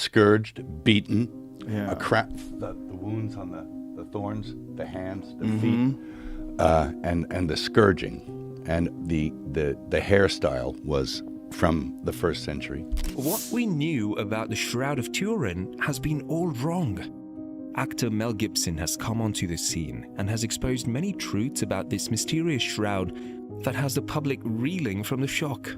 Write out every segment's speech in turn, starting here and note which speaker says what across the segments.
Speaker 1: scourged, beaten,
Speaker 2: Yeah.
Speaker 1: the wounds on the thorns, the hands, the feet, and the scourging. And the hairstyle was from the 1st century.
Speaker 3: What we knew about the Shroud of Turin has been all wrong. Actor Mel Gibson has come onto the scene and has exposed many truths about this mysterious shroud that has the public reeling from the shock.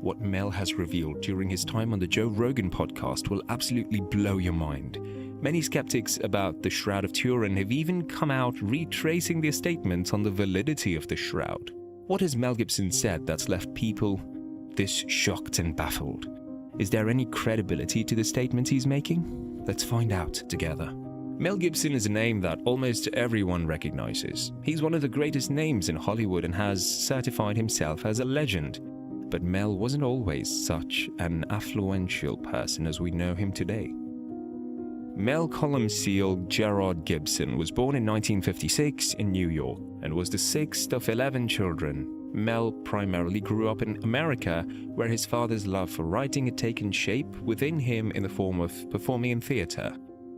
Speaker 3: What Mel has revealed during his time on the Joe Rogan podcast will absolutely blow your mind. Many skeptics about the Shroud of Turin have even come out retracing their statements on the validity of the shroud. What has Mel Gibson said that's left people this shocked and baffled? Is there any credibility to the statements he's making? Let's find out together. Mel Gibson is a name that almost everyone recognizes. He's one of the greatest names in Hollywood and has certified himself as a legend. But Mel wasn't always such an affluential person as we know him today. Mel Caviezel Gerard Gibson was born in 1956 in New York and was the 6th of 11 children. Mel primarily grew up in America, where his father's love for writing had taken shape within him in the form of performing in theater.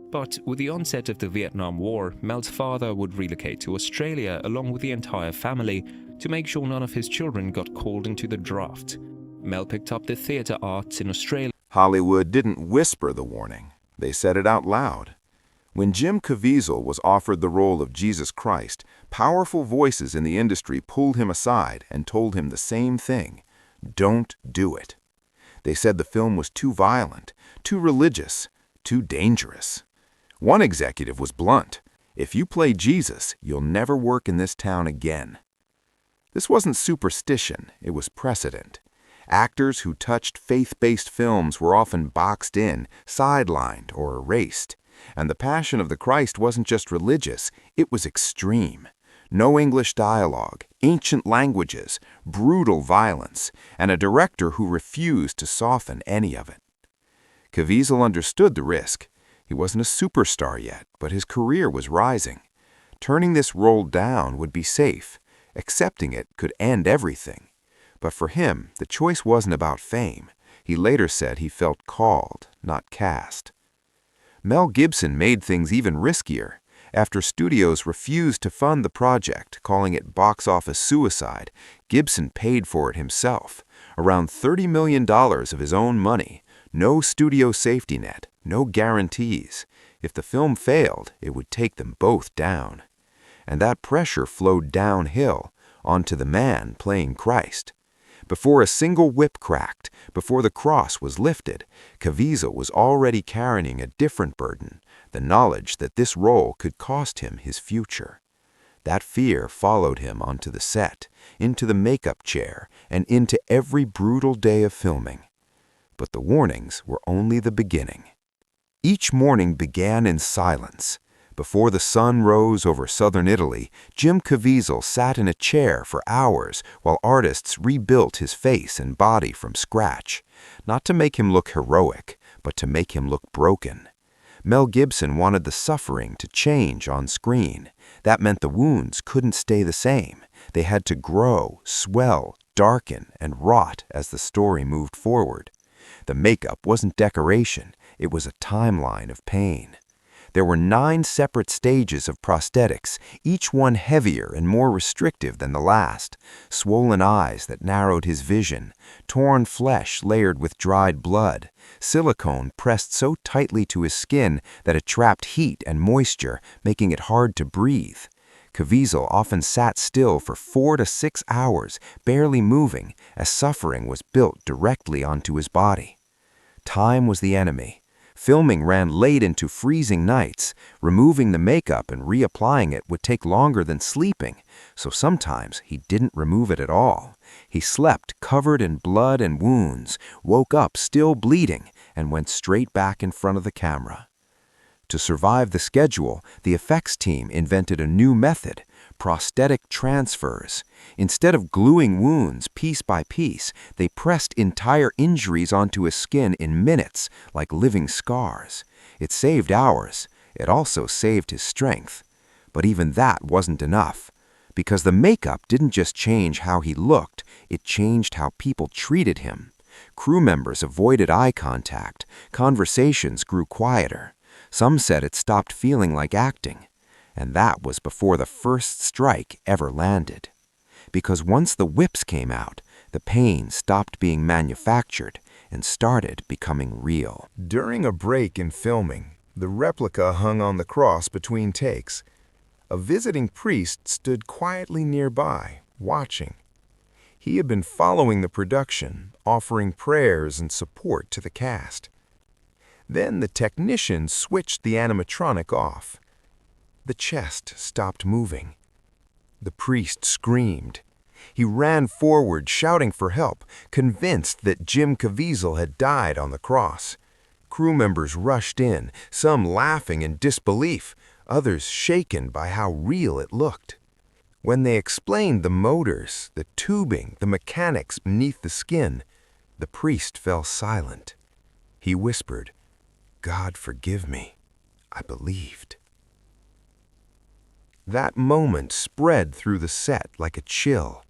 Speaker 3: But with the onset of the Vietnam War, Mel's father would relocate to Australia along with the entire family to make sure none of his children got called into the draft. Mel picked up the theater arts in Australia.
Speaker 4: Hollywood didn't whisper the warning. They said it out loud. When Jim Caviezel was offered the role of Jesus Christ, powerful voices in the industry pulled him aside and told him the same thing: don't do it. They said the film was too violent, too religious, too dangerous. One executive was blunt: if you play Jesus, you'll never work in this town again. This wasn't superstition, it was precedent. Actors who touched faith-based films were often boxed in, sidelined, or erased. And the Passion of the Christ wasn't just religious, it was extreme. No English dialogue, ancient languages, brutal violence, and a director who refused to soften any of it. Caviezel understood the risk. He wasn't a superstar yet, but his career was rising. Turning this role down would be safe. Accepting it could end everything. But for him, the choice wasn't about fame. He later said he felt called, not cast. Mel Gibson made things even riskier. After studios refused to fund the project, calling it box office suicide, Gibson paid for it himself. Around $30 million of his own money. No studio safety net, no guarantees. If the film failed, it would take them both down. And that pressure flowed downhill onto the man playing Christ. Before a single whip cracked, before the cross was lifted, Caviezel was already carrying a different burden, the knowledge that this role could cost him his future. That fear followed him onto the set, into the makeup chair, and into every brutal day of filming. But the warnings were only the beginning. Each morning began in silence. Before the sun rose over southern Italy, Jim Caviezel sat in a chair for hours while artists rebuilt his face and body from scratch, not to make him look heroic, but to make him look broken. Mel Gibson wanted the suffering to change on screen. That meant the wounds couldn't stay the same. They had to grow, swell, darken, and rot as the story moved forward. The makeup wasn't decoration, it was a timeline of pain. There were 9 separate stages of prosthetics, each one heavier and more restrictive than the last. Swollen eyes that narrowed his vision, torn flesh layered with dried blood, silicone pressed so tightly to his skin that it trapped heat and moisture, making it hard to breathe. Caviezel often sat still for 4 to 6 hours, barely moving, as suffering was built directly onto his body. Time was the enemy. Filming ran late into freezing nights. Removing the makeup and reapplying it would take longer than sleeping, so sometimes he didn't remove it at all. He slept covered in blood and wounds, woke up still bleeding, and went straight back in front of the camera. To survive the schedule, the effects team invented a new method: prosthetic transfers. Instead of gluing wounds piece by piece, they pressed entire injuries onto his skin in minutes, like living scars. It saved hours. It also saved his strength. But even that wasn't enough. Because the makeup didn't just change how he looked, it changed how people treated him. Crew members avoided eye contact. Conversations grew quieter. Some said it stopped feeling like acting. And that was before the first strike ever landed. Because once the whips came out, the pain stopped being manufactured and started becoming real.
Speaker 2: During a break in filming, the replica hung on the cross between takes. A visiting priest stood quietly nearby, watching. He had been following the production, offering prayers and support to the cast. Then the technician switched the animatronic off. The chest stopped moving. The priest screamed. He ran forward, shouting for help, convinced that Jim Caviezel had died on the cross. Crew members rushed in, some laughing in disbelief, others shaken by how real it looked. When they explained the motors, the tubing, the mechanics beneath the skin, the priest fell silent. He whispered, "God forgive me, I believed." That moment spread through the set like a chill.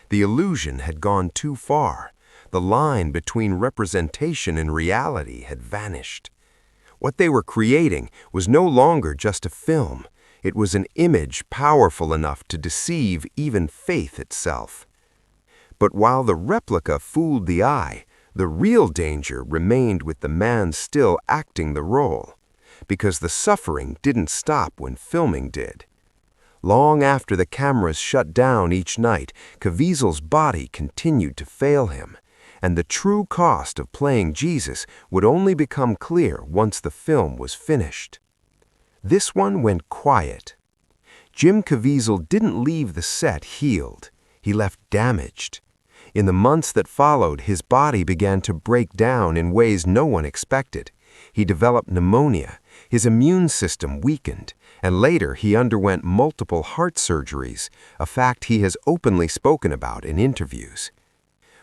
Speaker 2: The illusion had gone too far. The line between representation and reality had vanished. What they were creating was no longer just a film. It was an image powerful enough to deceive even faith itself. But while the replica fooled the eye, the real danger remained with the man still acting the role, because the suffering didn't stop when filming did. Long after the cameras shut down each night, Caviezel's body continued to fail him, and the true cost of playing Jesus would only become clear once the film was finished. This one went quiet. Jim Caviezel didn't leave the set healed. He left damaged. In the months that followed, his body began to break down in ways no one expected. He developed pneumonia, his immune system weakened, and later he underwent multiple heart surgeries, a fact he has openly spoken about in interviews.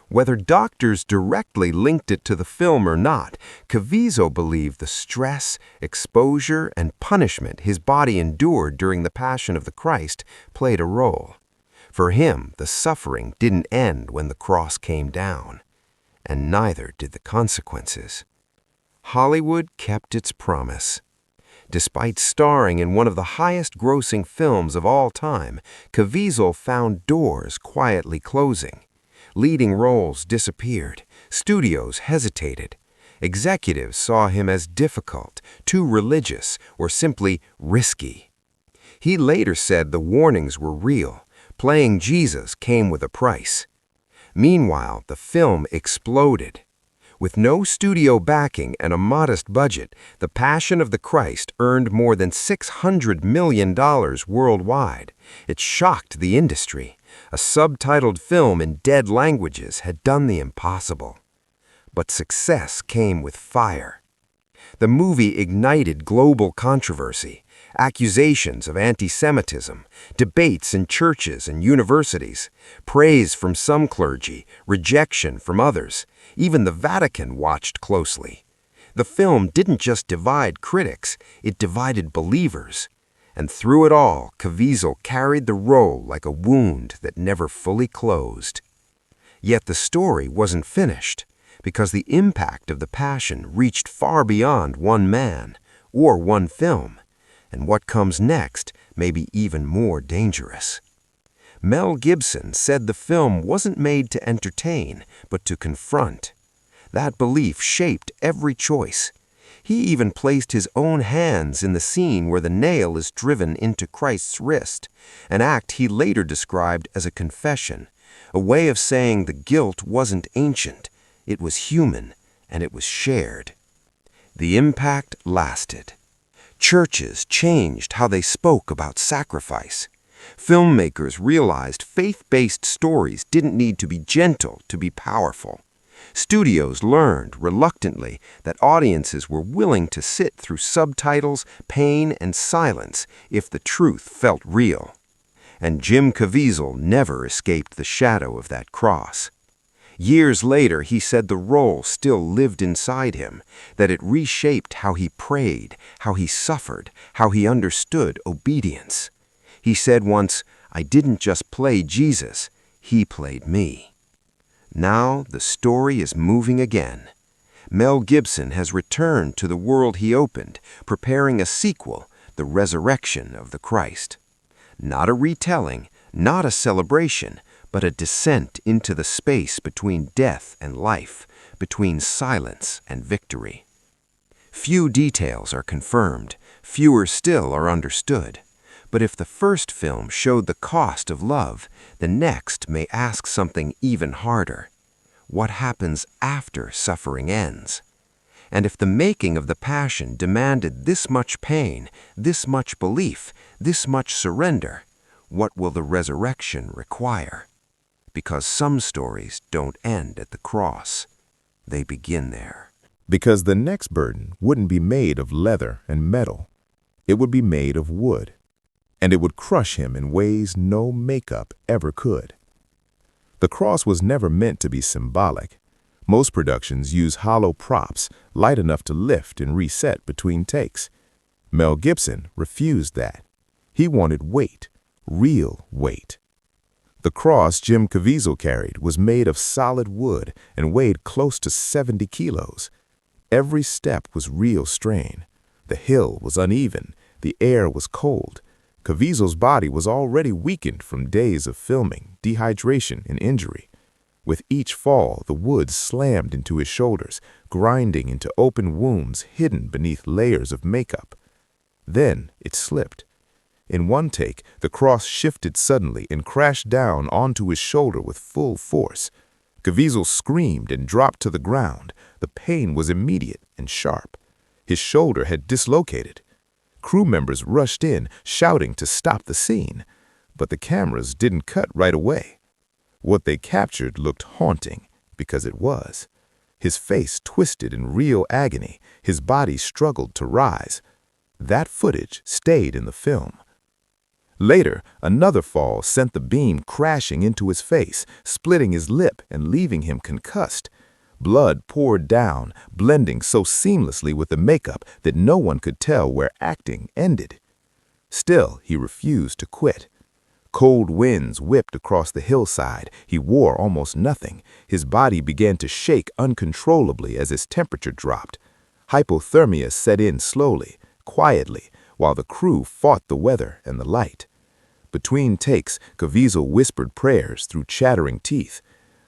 Speaker 2: Whether doctors directly linked it to the film or not, Caviezel believed the stress, exposure, and punishment his body endured during the Passion of the Christ played a role. For him, the suffering didn't end when the cross came down, and neither did the consequences. Hollywood kept its promise. Despite starring in one of the highest-grossing films of all time, Caviezel found doors quietly closing. Leading roles disappeared. Studios hesitated. Executives saw him as difficult, too religious, or simply risky. He later said the warnings were real. Playing Jesus came with a price. Meanwhile, the film exploded. With no studio backing and a modest budget, The Passion of the Christ earned more than $600 million worldwide. It shocked the industry. A subtitled film in dead languages had done the impossible. But success came with fire. The movie ignited global controversy, accusations of anti-Semitism, debates in churches and universities, praise from some clergy, rejection from others. Even the Vatican watched closely. The film didn't just divide critics, it divided believers. And through it all, Caviezel carried the role like a wound that never fully closed. Yet the story wasn't finished, because the impact of the Passion reached far beyond one man or one film, and what comes next may be even more dangerous. Mel Gibson said the film wasn't made to entertain, but to confront. That belief shaped every choice. He even placed his own hands in the scene where the nail is driven into Christ's wrist, an act he later described as a confession, a way of saying the guilt wasn't ancient, it was human, and it was shared. The impact lasted. Churches changed how they spoke about sacrifice. Filmmakers realized faith-based stories didn't need to be gentle to be powerful. Studios learned, reluctantly, that audiences were willing to sit through subtitles, pain, and silence if the truth felt real. And Jim Caviezel never escaped the shadow of that cross. Years later, he said the role still lived inside him, that it reshaped how he prayed, how he suffered, how he understood obedience. He said once, "I didn't just play Jesus, he played me." Now the story is moving again. Mel Gibson has returned to the world he opened, preparing a sequel, The Resurrection of the Christ. Not a retelling, not a celebration, but a descent into the space between death and life, between silence and victory. Few details are confirmed, fewer still are understood. But if the first film showed the cost of love, the next may ask something even harder. What happens after suffering ends? And if the making of the Passion demanded this much pain, this much belief, this much surrender, what will the resurrection require? Because some stories don't end at the cross. They begin there.
Speaker 5: Because the next burden wouldn't be made of leather and metal. It would be made of wood. And it would crush him in ways no makeup ever could. The cross was never meant to be symbolic. Most productions use hollow props light enough to lift and reset between takes. Mel Gibson refused that. He wanted weight, real weight. The cross Jim Caviezel carried was made of solid wood and weighed close to 70 kilos. Every step was real strain. The hill was uneven. The air was cold. Caviezel's body was already weakened from days of filming, dehydration, and injury. With each fall, the wood slammed into his shoulders, grinding into open wounds hidden beneath layers of makeup. Then it slipped. In one take, the cross shifted suddenly and crashed down onto his shoulder with full force. Caviezel screamed and dropped to the ground. The pain was immediate and sharp. His shoulder had dislocated. Crew members rushed in, shouting to stop the scene. But the cameras didn't cut right away. What they captured looked haunting, because it was. His face twisted in real agony. His body struggled to rise. That footage stayed in the film. Later, another fall sent the beam crashing into his face, splitting his lip and leaving him concussed. Blood poured down, blending so seamlessly with the makeup that no one could tell where acting ended. Still, he refused to quit. Cold winds whipped across the hillside. He wore almost nothing. His body began to shake uncontrollably as his temperature dropped. Hypothermia set in slowly, quietly, while the crew fought the weather and the light. Between takes, Caviezel whispered prayers through chattering teeth.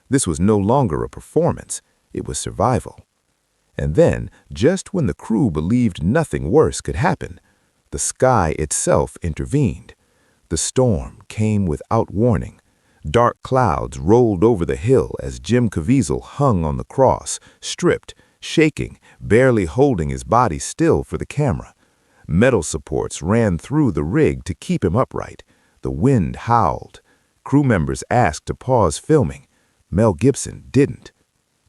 Speaker 5: This was no longer a performance. It was survival. And then, just when the crew believed nothing worse could happen, the sky itself intervened. The storm came without warning. Dark clouds rolled over the hill as Jim Caviezel hung on the cross, stripped, shaking, barely holding his body still for the camera. Metal supports ran through the rig to keep him upright. The wind howled. Crew members asked to pause filming. Mel Gibson didn't.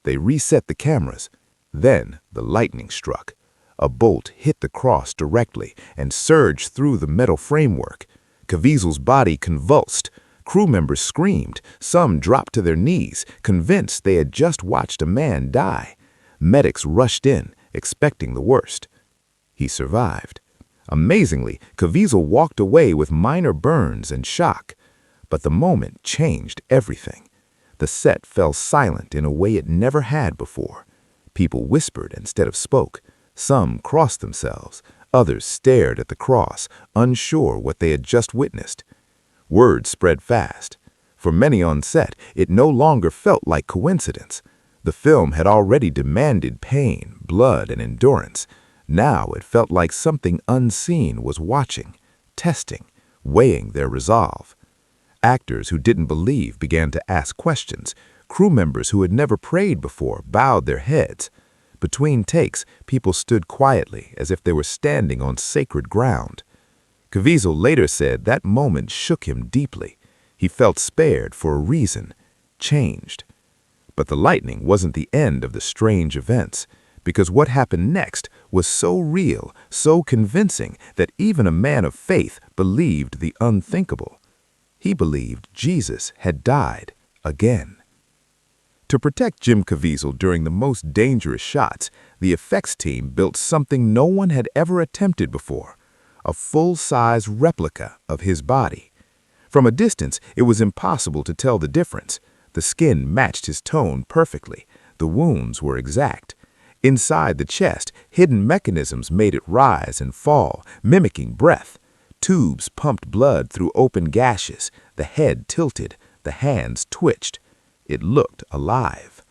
Speaker 5: They reset the cameras. Then the lightning struck. A bolt hit the cross directly and surged through the metal framework. Caviezel's body convulsed. Crew members screamed. Some dropped to their knees, convinced they had just watched a man die. Medics rushed in, expecting the worst. He survived. Amazingly, Caviezel walked away with minor burns and shock. But the moment changed everything. The set fell silent in a way it never had before. People whispered instead of spoke. Some crossed themselves. Others stared at the cross, unsure what they had just witnessed. Word spread fast. For many on set, it no longer felt like coincidence. The film had already demanded pain, blood, and endurance. Now it felt like something unseen was watching, testing, weighing their resolve. Actors who didn't believe began to ask questions. Crew members who had never prayed before bowed their heads. Between takes, people stood quietly as if they were standing on sacred ground. Caviezel later said that moment shook him deeply. He felt spared for a reason, changed. But the lightning wasn't the end of the strange events, because what happened next was so real, so convincing, that even a man of faith believed the unthinkable. He believed Jesus had died again. To protect Jim Caviezel during the most dangerous shots, the effects team built something no one had ever attempted before, a full-size replica of his body. From a distance, it was impossible to tell the difference. The skin matched his tone perfectly. The wounds were exact. Inside the chest, hidden mechanisms made it rise and fall, mimicking breath. Tubes pumped blood through open gashes. The head tilted. The hands twitched. It looked alive.